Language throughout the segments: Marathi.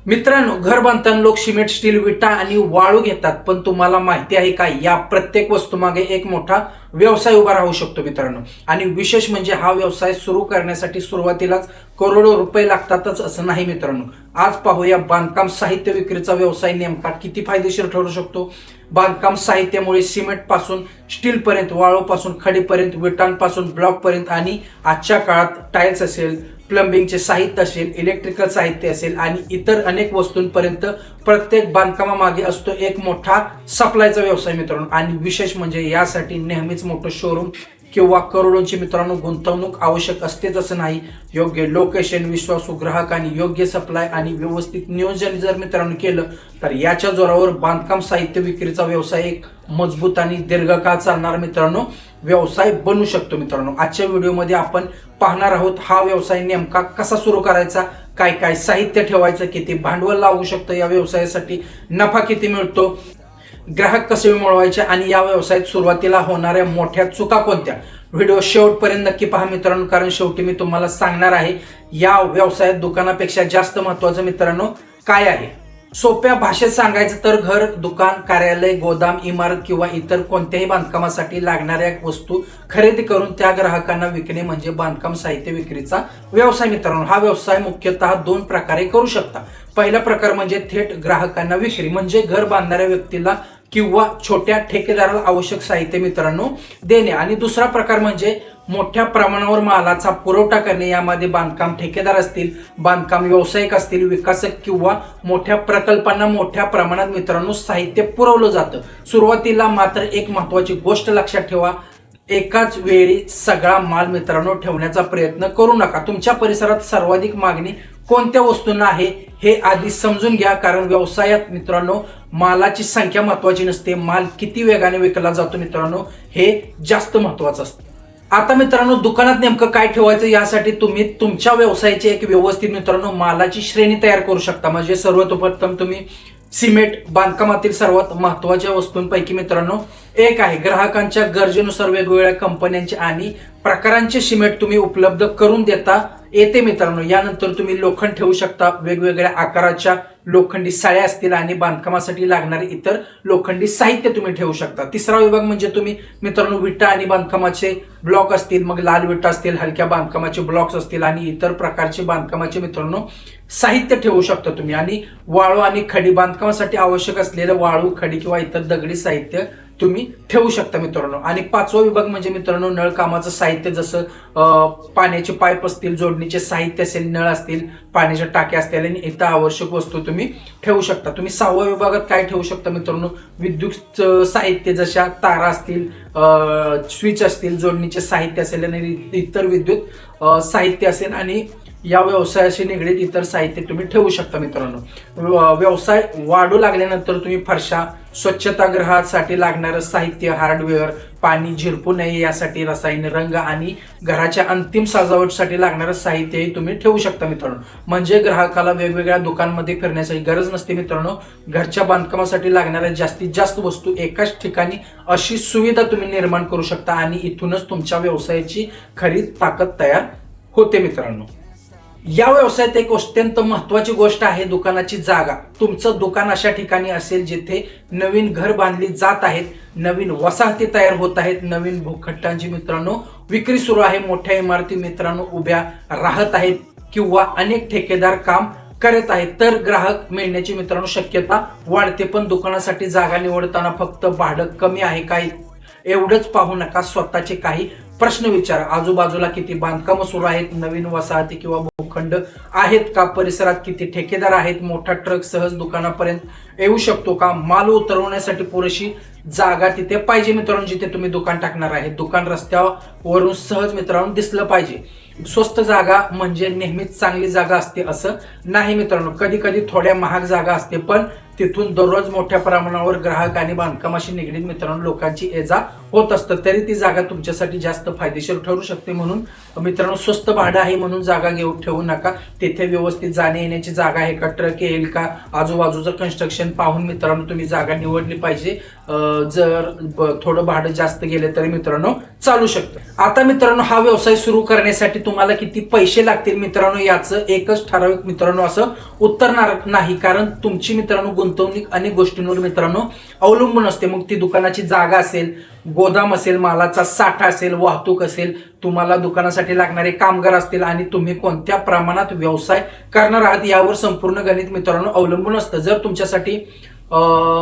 मित्रांनो, घर बांधताना लोक सिमेंट, स्टील, विटा आणि वाळू घेतात, पण तुम्हाला माहिती आहे का, या प्रत्येक वस्तू मागे एक मोठा व्यवसाय उभा राहू शकतो मित्रांनो. आणि विशेष म्हणजे हा व्यवसाय सुरू करण्यासाठी सुरुवातीलाच करोडो रुपये लागतातच असं नाही मित्रांनो. आज पाहूया बांधकाम साहित्य विक्रीचा व्यवसाय नेमका किती फायदेशीर ठरू शकतो. बांधकाम साहित्यामुळे सिमेंट पासून स्टील पर्यंत, वाळू पासून खडीपर्यंत, विटांपासून ब्लॉक पर्यंत आणि आजच्या काळात टाइल्स असेल, प्लंबिंगचे साहित्य असेल, इलेक्ट्रिकल साहित्य असेल आणि इतर अनेक वस्तूंपर्यंत प्रत्येक बांधकामामागे असतो एक मोठा सप्लायचा व्यवसाय मित्रांनो. आणि विशेष म्हणजे यासाठी नेहमीच मोठं शोरूम किंवा करोडोंची मित्रांनो गुंतवणूक आवश्यक असतेच असं नाही. योग्य लोकेशन, विश्वासू ग्राहक आणि योग्य सप्लाय आणि व्यवस्थित नियोजन जर मित्रांनो केलं तर याच्या जोरावर बांधकाम साहित्य विक्रीचा व्यवसाय एक मजबूत आणि दीर्घकाळ चालणार मित्रांनो व्यवसाय बनू शकतो मित्रांनो. आजच्या व्हिडिओमध्ये आपण पाहणार आहोत हा व्यवसाय नेमका कसा सुरू करायचा, काय काय साहित्य ठेवायचं, किती भांडवल लागू शकतं या व्यवसायासाठी, नफा किती मिळतो, ग्राहक कसे मिळवायचे आणि या व्यवसायात सुरुवातीला होणाऱ्या मोठ्या चुका कोणत्या. व्हिडिओ शेवटपर्यंत नक्की पहा मित्रांनो, कारण शेवटी मी तुम्हाला सांगणार आहे या व्यवसायात दुकानापेक्षा जास्त महत्त्वाचं मित्रांनो काय आहे. सोप्या भाषेत सांगायचं तर घर, दुकान, कार्यालय, गोदाम, इमारत किंवा इतर कोणत्याही बांधकामासाठी लागणाऱ्या वस्तू खरेदी करून त्या ग्राहकांना विकणे म्हणजे बांधकाम साहित्य विक्रीचा व्यवसाय मित्रांनो. हा व्यवसाय मुख्यतः दोन प्रकारे करू शकता. पहिला प्रकार म्हणजे थेट ग्राहकांना विक्री, म्हणजे घर बांधणाऱ्या व्यक्तीला किंवा छोट्या ठेकेदाराला आवश्यक साहित्य मित्रांनो देणे. आणि दुसरा प्रकार म्हणजे मोठ्या प्रमाणावर मालाचा पुरवठा करणे. यामध्ये बांधकाम ठेकेदार असतील, बांधकाम व्यावसायिक असतील, विकासक किंवा मोठ्या प्रकल्पांना मोठ्या प्रमाणात मित्रांनो साहित्य पुरवलं जातं. सुरुवातीला मात्र एक महत्वाची गोष्ट लक्षात ठेवा, एकाच वेळी सगळा माल मित्रांनो ठेवण्याचा प्रयत्न करू नका. तुमच्या परिसरात सर्वाधिक मागणी कोणत्या वस्तूंना आहे हे आधी समजून घ्या, कारण व्यवसायात मित्रांनो मालाची संख्या महत्वाची नसते, माल किती वेगाने विकला जातो मित्रांनो हे जास्त महत्वाचं असतं. आता मित्रांनो, दुकानात नेमकं काय ठेवायचं यासाठी तुम्ही तुमच्या व्यवसायाची एक व्यवस्थित मित्रांनो मालाची श्रेणी तयार करू शकता. म्हणजे सर्वप्रथम तुम्ही सिमेंट बांधकामातील सर्वात महत्वाच्या वस्तूंपैकी मित्रांनो एक आहे. ग्राहकांच्या गरजेनुसार वेगवेगळ्या कंपन्यांचे आणि प्रकारांचे सिमेंट तुम्ही उपलब्ध करून देता येते मित्रांनो. यानंतर तुम्ही लोखंड ठेवू शकता, वेगवेगळ्या आकाराच्या लोखंडी साळ्या असतील आणि बांधकामासाठी लागणारे इतर लोखंडी साहित्य तुम्ही ठेवू शकता. तिसरा विभाग म्हणजे तुम्ही मित्रांनो विटा आणि बांधकामाचे ब्लॉक असतील, मग लाल विटा असतील, हलक्या बांधकामाचे ब्लॉक्स असतील आणि इतर प्रकारचे बांधकामाचे मित्रांनो साहित्य ठेवू शकता तुम्ही. आणि वाळू आणि खडी, बांधकामासाठी आवश्यक असलेलं वाळू, खडी किंवा इतर दगडी साहित्य तुम्ही ठेवू शकता मित्रांनो. आणि पाचवा विभाग म्हणजे मित्रांनो नळ कामाचं साहित्य, जसं पाण्याचे पाईप असतील, जोडणीचे साहित्य असेल, नळ असतील, पाण्याच्या टाक्या असतील आणि इतर आवश्यक वस्तू तुम्ही ठेवू शकता. तुम्ही सहाव्या विभागात काय ठेवू शकता मित्रांनो, विद्युत साहित्य, जशा तारा असतील, स्विच असतील, जोडणीचे साहित्य असेल आणि इतर विद्युत साहित्य असेल आणि या व्यवसायाशी निगडीत इतर साहित्य तुम्ही ठेवू शकता मित्रांनो. व्यवसाय वाढू लागल्यानंतर तुम्ही फरशा, स्वच्छतागृहासाठी लागणारं साहित्य, हार्डवेअर, पाणी झिरपू नये यासाठी रसायन, रंग आणि घराच्या अंतिम सजावटसाठी लागणारं साहित्यही तुम्ही ठेवू शकता मित्रांनो. म्हणजे ग्राहकाला वेगवेगळ्या दुकानांमध्ये फिरण्याची गरज नसते मित्रांनो. घरच्या बांधकामासाठी लागणाऱ्या जास्तीत जास्त वस्तू एकाच ठिकाणी अशी सुविधा तुम्ही निर्माण करू शकता आणि इथूनच तुमच्या व्यवसायाची खरी ताकद तयार होते मित्रांनो. या व्यवसायात एक अत्यंत महत्वाची गोष्ट आहे दुकानाची जागा. तुमचं दुकान अशा ठिकाणी असेल जिथे नवीन घर बांधली जात आहेत, नवीन वसाहती तयार होत आहेत, नवीन भूखड्डांची मित्रांनो विक्री सुरू आहे, मोठ्या इमारती मित्रांनो उभ्या राहत आहेत किंवा अनेक ठेकेदार काम करत आहेत, तर ग्राहक मिळण्याची मित्रांनो शक्यता वाढते. पण दुकानासाठी जागा निवडताना फक्त भाडं कमी आहे काय एवढंच पाहू नका, स्वतःचे काही प्रश्न विचारा. आजूबाजूला किती बांधकामं सुरू आहेत, नवीन वसाहती किंवा भूखंड आहेत का, परिसरात किती ठेकेदार आहेत, मोठा ट्रक सहज दुकानापर्यंत येऊ शकतो का, माल उतरवण्यासाठी पुरेशी जागा तिथे पाहिजे मित्रांनो जिथे तुम्ही दुकान टाकणार आहे. दुकान रस्त्यावरून सहज मित्रांनो दिसलं पाहिजे. स्वस्त जागा म्हणजे नेहमीच चांगली जागा असते असं नाही मित्रांनो. कधी कधी थोड्या महाग जागा असते, पण तिथून दररोज मोठ्या प्रमाणावर ग्राहक आणि बांधकामाशी निगडीत मित्रांनो लोकांची ये-जा होत असतं, तरी ती जागा तुमच्यासाठी जास्त फायदेशीर ठरू शकते. म्हणून मित्रांनो स्वस्त भाडं आहे म्हणून जागा घेऊन ठेवू नका. तिथे व्यवस्थित जाणे येण्याची जागा आहे का, ट्रक येईल का, आजूबाजूचं कन्स्ट्रक्शन पाहून मित्रांनो तुम्ही जागा निवडली पाहिजे. जर थोडं भाडं जास्त गेले तरी मित्रांनो चालू शकतं. आता मित्रांनो हा व्यवसाय सुरू करण्यासाठी तुम्हाला किती पैसे लागतील मित्रांनो, याचं एकच ठराविक मित्रांनो असं उत्तर नाही, कारण तुमची मित्रांनो गुंतवणूक अनेक गोष्टींवर मित्रांनो अवलंबून असते. मग ती दुकानाची जागा असेल, गोदाम असेल, मालाचा साठा असेल, वाहतूक असेल, तुम्हाला दुकानासाठी लागणारे कामगार असतील आणि तुम्ही कोणत्या प्रमाणात व्यवसाय करणार आहात यावर संपूर्ण गणित मित्रांनो अवलंबून असतं. जर तुमच्यासाठी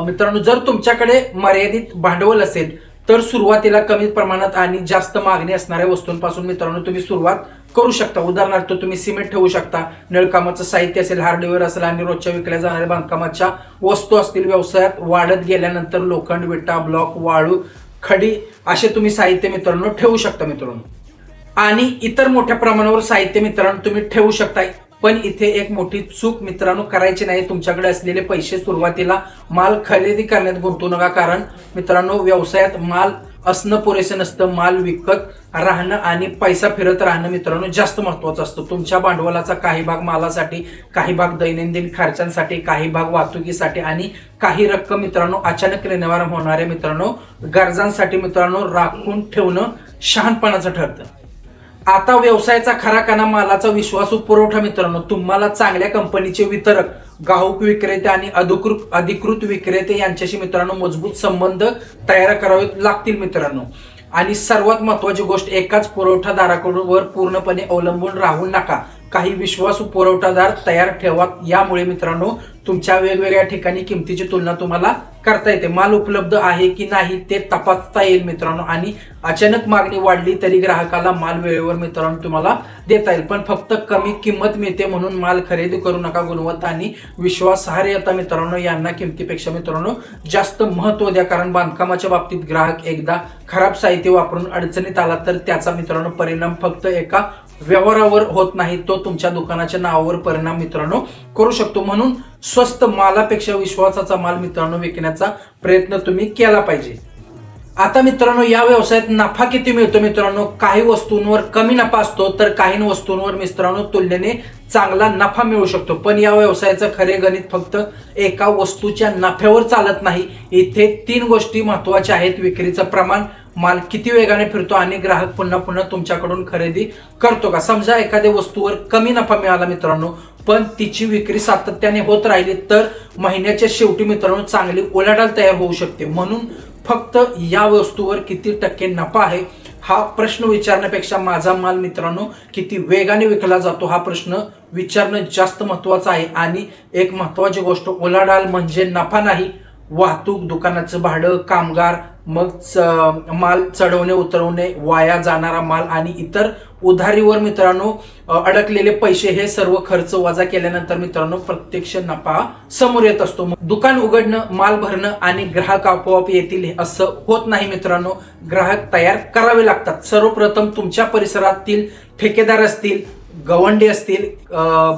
मित्रांनो जर तुमच्याकडे मर्यादित भांडवल असेल तर सुरुवातीला कमी प्रमाणात आणि जास्त मागणी असणाऱ्या वस्तूंपासून मित्रांनो तुम्ही सुरुवात करू शकता. उदाहरणार्थ तुम्ही सिमेंट ठेवू शकता, नळकामाचं साहित्य असेल, हार्डवेअर असेल आणि रोजच्या विकल्या जाणाऱ्या बांधकामाच्या वस्तू असतील. व्यवसायात वाढत गेल्यानंतर लोखंड, विटा, ब्लॉक, वाळू, खडी असे तुम्ही साहित्य मित्रांनो ठेवू शकता मित्रांनो. आणि इतर मोठ्या प्रमाणावर साहित्य मित्रांनो तुम्ही ठेवू शकता. पण इथे एक मोठी चूक मित्रांनो करायची नाही. तुमच्याकडे असलेले पैसे सुरुवातीला माल खरेदी करण्यात गुंतवू नका, कारण मित्रांनो व्यवसायात माल असणं पुरेसं नसतं. माल विकत राहणं आणि पैसा फिरत राहणं मित्रांनो जास्त महत्वाचं असतं. तुमच्या भांडवलाचा काही भाग मालासाठी, काही भाग दैनंदिन खर्चांसाठी, काही भाग वाहतुकीसाठी आणि काही रक्कम मित्रांनो अचानक निर्माण होणाऱ्या मित्रांनो गरजांसाठी मित्रांनो राखून ठेवणं शहाणपणाचं ठरतं. आता व्यवसायाचा खरा कणा मालाचा विश्वासू पुरवठा मित्रांनो. तुम्हाला चांगल्या कंपनीचे वितरक, घाऊक विक्रेते आणि अधिकृत विक्रेते यांच्याशी मित्रांनो मजबूत संबंध तयार करावे लागतील मित्रांनो. आणि सर्वात महत्वाची गोष्ट, एकाच पुरवठादाराकडून पूर्णपणे अवलंबून राहू नका. काही विश्वासू पुरवठादार तयार ठेवा. यामुळे मित्रांनो तुमच्या वेगवेगळ्या ठिकाणी किमतीची तुलना तुम्हाला करता येते. माल उपलब्ध आहे की नाही ते तपासता येईल मित्रांनो. आणि अचानक मागणी वाढली तरी ग्राहकाला माल वेळेवर मित्रांनो तुम्हाला देता येईल. पण फक्त कमी किंमत मिळते म्हणून माल खरेदी करू नका. गुणवत्ता आणि विश्वासार्हता मित्रांनो यांना किमतीपेक्षा मित्रांनो जास्त महत्व द्या. कारण बांधकामाच्या बाबतीत ग्राहक एकदा खराब साहित्य वापरून अडचणीत आला तर त्याचा मित्रांनो परिणाम फक्त एका व्यवहारावर होत नाही, तो तुमच्या दुकानाच्या नावावर परिणाम मित्रांनो करू शकतो. म्हणून स्वस्त मालापेक्षा विश्वासाचा माल मित्रांनो विकण्याचा प्रयत्न तुम्ही केला पाहिजे. आता मित्रांनो या व्यवसायात नफा किती मिळतो मित्रांनो. काही वस्तूंवर कमी नफा असतो तर काही वस्तूंवर मित्रांनो तुलनेने चांगला नफा मिळू शकतो. पण या व्यवसायाचं खरे गणित फक्त एका वस्तूच्या नफ्यावर चालत नाही. इथे 3 गोष्टी महत्वाच्या आहेत. विक्रीचं प्रमाण, माल किती वेगाने फिरतो आणि ग्राहक पुन्हा पुन्हा तुमच्याकडून खरेदी करतो का. समजा एखाद्या वस्तूवर कमी नफा मिळाला मित्रांनो पण तिची विक्री सातत्याने होत राहिली तर महिन्याच्या शेवटी मित्रांनो चांगली उलाढाल तयार होऊ शकते. म्हणून फक्त या वस्तूवर किती टक्के नफा आहे हा प्रश्न विचारण्यापेक्षा माझा माल मित्रांनो किती वेगाने विकला जातो हा प्रश्न विचारणं जास्त महत्वाचं आहे. आणि एक महत्वाची गोष्ट, उलाढाल म्हणजे नफा नाही. वाहतूक, दुकानाचं भाडं, कामगार, मग माल चढवणे उतरवणे, वाया जाणारा माल आणि इतर उधारीवर मित्रांनो अडकलेले पैसे, हे सर्व खर्च वजा केल्यानंतर मित्रांनो प्रत्यक्ष नफा समोर येत असतो. दुकान उघडणं, माल भरणं आणि ग्राहक आपोआप येतील असं होत नाही मित्रांनो. ग्राहक तयार करावे लागतात. सर्वप्रथम तुमच्या परिसरातील ठेकेदार असतील, गवंडी असतील,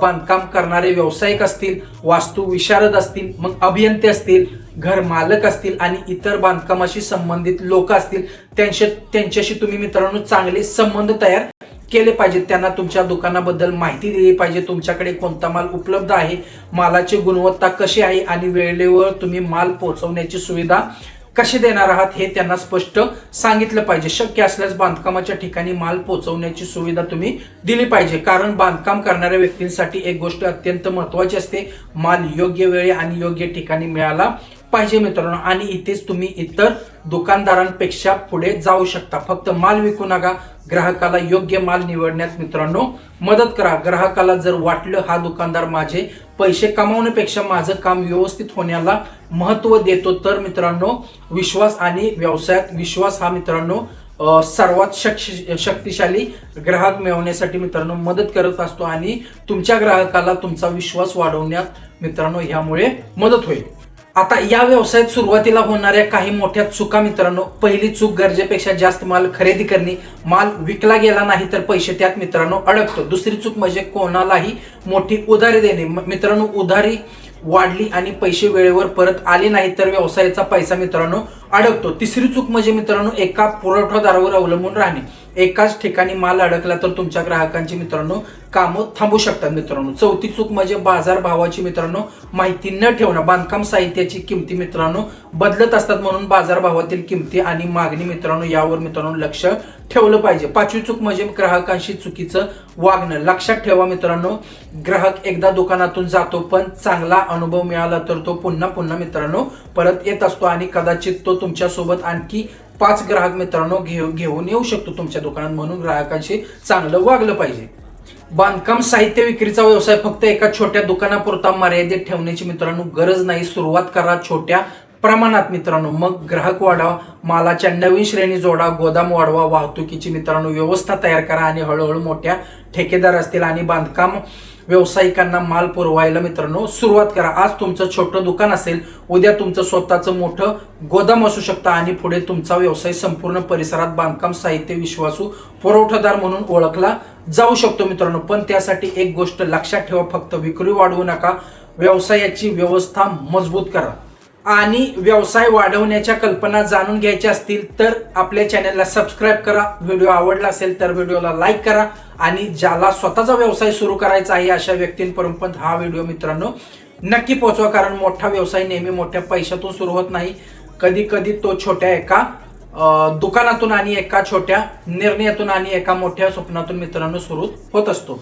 बांधकाम करणारे व्यावसायिक असतील, वास्तू विशारद असतील, मग अभियंते असतील, घर मालक असतील आणि इतर बांधकामाशी संबंधित लोक असतील, त्यांच्याशी तुम्ही मित्रांनो चांगले संबंध तयार केले पाहिजेत. त्यांना तुमच्या दुकानाबद्दल माहिती दिली पाहिजे. तुमच्याकडे कोणता माल उपलब्ध आहे, मालाची गुणवत्ता कशी आहे आणि वेळेवर तुम्ही माल पोहोचवण्याची सुविधा कशी देणार आहात हे त्यांना स्पष्ट सांगितलं पाहिजे. शक्य असल्यास बांधकामाच्या ठिकाणी माल पोहोचवण्याची सुविधा तुम्ही दिली पाहिजे. कारण बांधकाम करणाऱ्या व्यक्तींसाठी एक गोष्ट अत्यंत महत्वाची असते, माल योग्य वेळी आणि योग्य ठिकाणी मिळाला पाहिजे मित्रांनो. आणि इथेच तुम्ही इतर दुकानदारांपेक्षा पुढे जाऊ शकता. फक्त माल विकू नका, ग्राहकाला योग्य माल निवडण्यात मित्रांनो मदत करा. ग्राहकाला जर वाटलं हा दुकानदार माझे पैसे कमावण्यापेक्षा माझं काम व्यवस्थित होण्याला महत्व देतो तर मित्रांनो विश्वास आणि व्यवसायात विश्वास हा मित्रांनो सर्वात शक्तिशाली ग्राहक मिळवण्यासाठी मित्रांनो मदत करत असतो. आणि तुमच्या ग्राहकाला तुमचा विश्वास वाढवण्यात मित्रांनो ह्यामुळे मदत होईल. आता या व्यवसायात सुरुवातीला होणाऱ्या काही मोठ्या चुका मित्रांनो, पहिली चूक गरजेपेक्षा जास्त माल खरेदी करणे, माल विकला गेला नाही तर पैसे त्यात मित्रांनो अडकतो. दुसरी चूक म्हणजे कोणालाही मोठी उधारी देणे. मित्रांनो, उधारी वाढली आणि पैसे वेळेवर परत आले नाही तर व्यवसायाचा पैसा मित्रांनो अडकतो. तिसरी चूक म्हणजे मित्रांनो एका पुरवठादारावर अवलंबून राहणे. एकाच ठिकाणी माल अडकला तर तुमच्या ग्राहकांची मित्रांनो कामं थांबू शकतात मित्रांनो. चौथी चूक म्हणजे बाजार भावाची मित्रांनो माहिती न ठेवणं. बांधकाम साहित्याची किमती मित्रांनो बदलत असतात, म्हणून बाजारभावातील किमती आणि मागणी मित्रांनो यावर मित्रांनो लक्ष ठेवलं पाहिजे. पाचवी चूक म्हणजे ग्राहकांशी चुकीचं वागणं. लक्षात ठेवा मित्रांनो, ग्राहक एकदा दुकानातून जातो पण चांगला अनुभव मिळाला तर तो पुन्हा पुन्हा मित्रांनो परत येत असतो आणि कदाचित तो तुमच्यासोबत आणखी 5 ग्राहक मित्रांनो घेऊन येऊ शकतो तुमच्या दुकानात, म्हणून ग्राहकांशी चांगलं वागलं पाहिजे. बांधकाम साहित्य विक्रीचा व्यवसाय फक्त एका छोट्या दुकानापुरता मर्यादित ठेवण्याची मित्रांनो गरज नाही. सुरुवात करा छोट्या प्रमाणात मित्रांनो, मग ग्राहक वाढवा, मालाच्या नवीन श्रेणी जोडा, गोदाम वाढवा, वाहतुकीची मित्रांनो व्यवस्था तयार करा आणि हळूहळू मोठ्या ठेकेदार असतील आणि बांधकाम व्यावसायिकांना माल पुरवायला मित्रांनो सुरुवात करा. आज तुमचं छोटं दुकान असेल, उद्या तुमचं स्वतःचं मोठं गोदाम असू शकतं आणि पुढे तुमचा व्यवसाय संपूर्ण परिसरात बांधकाम साहित्य विश्वासू पुरवठादार म्हणून ओळखला जाऊ शकतो मित्रांनो. पण त्यासाठी एक गोष्ट लक्षात ठेवा, फक्त विक्री वाढवू नका, व्यवसायाची व्यवस्था मजबूत करा. आणि व्यवसाय वाढवण्याच्या कल्पना जाणून घ्यायच्या असतील तर आपल्या चॅनलला सबस्क्राईब करा. व्हिडिओ आवडला असेल तर व्हिडिओला लाईक करा आणि ज्याला स्वतःचा व्यवसाय सुरू करायचा आहे अशा व्यक्तींपर्यंत हा व्हिडिओ मित्रांनो नक्की पोहोचवा. कारण मोठा व्यवसाय नेहमी मोठ्या पैशातून सुरू होत नाही, कधी कधी तो छोट्या एका दुकानातून आणि एका छोट्या निर्णयातून आणि एका मोठ्या स्वप्नातून मित्रांनो सुरू होत असतो.